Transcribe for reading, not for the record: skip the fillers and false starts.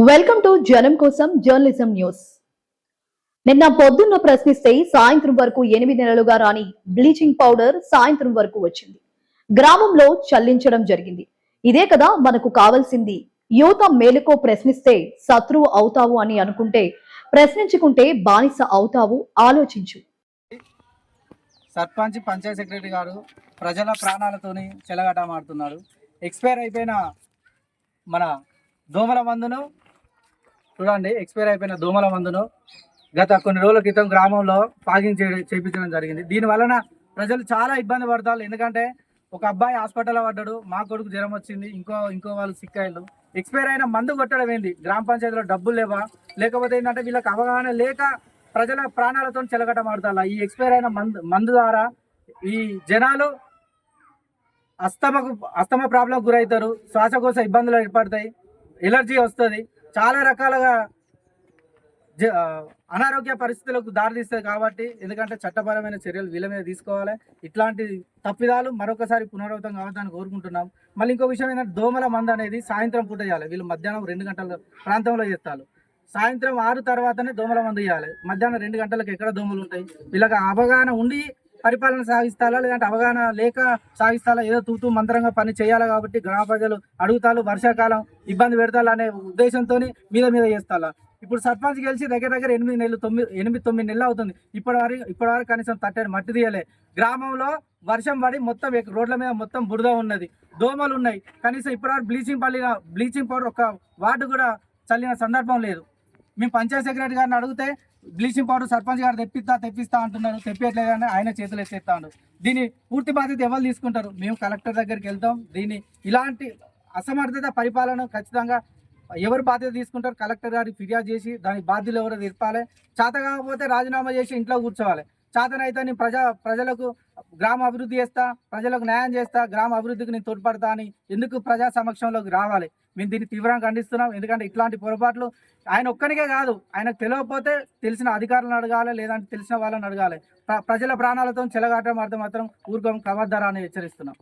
Welcome to జనం కోసం journalism news. నిన్న పొద్దున్న ప్రశ్నిస్తే సాయంత్రం వరకు 8 నెలలుగా రాని బ్లీచింగ్ పౌడర్ సాయంత్రం వరకు వచ్చింది. గ్రామంలో చల్లించడం జరిగింది. ఇదే కదా మనకు కావాల్సింది. యువత మేలుకో ప్రశ్నిస్తే శత్రువు అవుతావు అని అనుకుంటే ప్రశ్నించుకుంటే బానిస అవుతావు. ఆలోచించు. సర్పంచ్ పంచాయత్ సెక్రటరీ గారు ప్రజల ప్రాణాలతోని చెలగాటమాడుతున్నాడు. ఎక్స్పైర్ అయిపోయిన మన దోమల మందును చూడండి. ఎక్స్పైర్ అయిపోయిన దోమల మందును గత కొన్ని రోజుల క్రితం గ్రామంలో పాగింగ్ చేయించడం జరిగింది. దీని వలన ప్రజలు చాలా ఇబ్బంది పడతారు. ఎందుకంటే ఒక అబ్బాయి హాస్పిటల్లో పడ్డాడు, మా కొడుకు జ్వరం వచ్చింది, ఇంకో వాళ్ళు సిక్ అయ్యారు. ఎక్స్పైర్ అయిన మందు కొట్టడం ఏంది? గ్రామ పంచాయతీలో డబ్బులు లేవా, లేకపోతే ఏంటంటే వీళ్ళకి అవగాహన లేక ప్రజల ప్రాణాలతో చెలగటమాడుతారు. ఈ ఎక్స్పైర్ అయిన మందు ద్వారా ఈ జనాలు అస్తమ ప్రాబ్లం గురవుతారు, శ్వాసకోశ ఇబ్బందులు ఏర్పడతాయి, ఎలర్జీ వస్తుంది, చాలా రకాలుగా అనారోగ్య పరిస్థితులకు దారితీస్తుంది. కాబట్టి ఎందుకంటే చట్టపరమైన చర్యలు వీళ్ళ మీద తీసుకోవాలి. ఇట్లాంటి తప్పిదాలు మరొకసారి పునరావృతం కావద్దని కోరుకుంటున్నాం. మళ్ళీ ఇంకో విషయం ఏంటంటే దోమల మందు అనేది సాయంత్రం పూట చేయాలి. వీళ్ళు మధ్యాహ్నం 2 గంటల ప్రాంతంలో చేస్తారు. సాయంత్రం 6 తర్వాతనే దోమల మందు ఇవ్వాలి. మధ్యాహ్నం 2 గంటలకు ఎక్కడ దోమలు ఉంటాయి? వీళ్ళకి అవగాహన ఉండి పరిపాలన సాగిస్తారా, లేదంటే అవగాహన లేక సాగిస్తారా? ఏదో తూతూ మంత్రంగా పని చేయాలి. కాబట్టి గ్రామ ప్రజలు అడుగుతారు, వర్షాకాలం ఇబ్బంది పెడతారు అనే ఉద్దేశంతో మీద చేస్తారా? ఇప్పుడు సర్పంచ్ గెలిచి దగ్గర 8-9 నెలలు అవుతుంది. ఇప్పటి వరకు కనీసం తట్టని మట్టి తీయలే. గ్రామంలో వర్షం పడి మొత్తం రోడ్ల మీద మొత్తం బురద ఉన్నది, దోమలు ఉన్నాయి. కనీసం ఇప్పటివరకు బ్లీచింగ్ పౌడర్ ఒక వార్డు కూడా చల్లిన సందర్భం లేదు. మేము పంచాయత్ సెక్రటరీ గారిని అడిగితే బ్లీచింగ్ పౌడర్ సర్పంచ్ గారు తెప్పిస్తా అంటున్నారు. తెప్పియట్లేదని ఆయన చేతులు ఎత్తేస్తాడు. దీని పూర్తి బాధ్యత ఎవరు తీసుకుంటారు? మేము కలెక్టర్ దగ్గరికి వెళ్తాం. ఇలాంటి అసమర్థత పరిపాలన ఖచ్చితంగా ఎవరు బాధ్యత తీసుకుంటారు? కలెక్టర్ గారికి ఫిర్యాదు చేసి దాని బాధ్యులు ఎవరో తీర్పాలి. చేత కాకపోతే రాజీనామా చేసి ఇంట్లో కూర్చోవాలి. చేతనైతే నేను ప్రజలకు గ్రామ అభివృద్ధి చేస్తా, ప్రజలకు న్యాయం చేస్తా, గ్రామ అభివృద్ధికి నేను తోడ్పడతా అని ఎందుకు ప్రజా సమక్షంలోకి రావాలి? మేము దీన్ని తీవ్రంగా ఖండిస్తున్నాం. ఎందుకంటే ఇట్లాంటి పొరపాట్లు ఆయన ఒక్కనికే కాదు, ఆయనకు తెలియకపోతే తెలిసిన అధికారులను అడగాలి, లేదంటే తెలిసిన వాళ్ళని అడగాలి. ప్రజల ప్రాణాలతో చెలగాటం మాత్రం ఊరుకోం, కవద్దరా అని హెచ్చరిస్తున్నాం.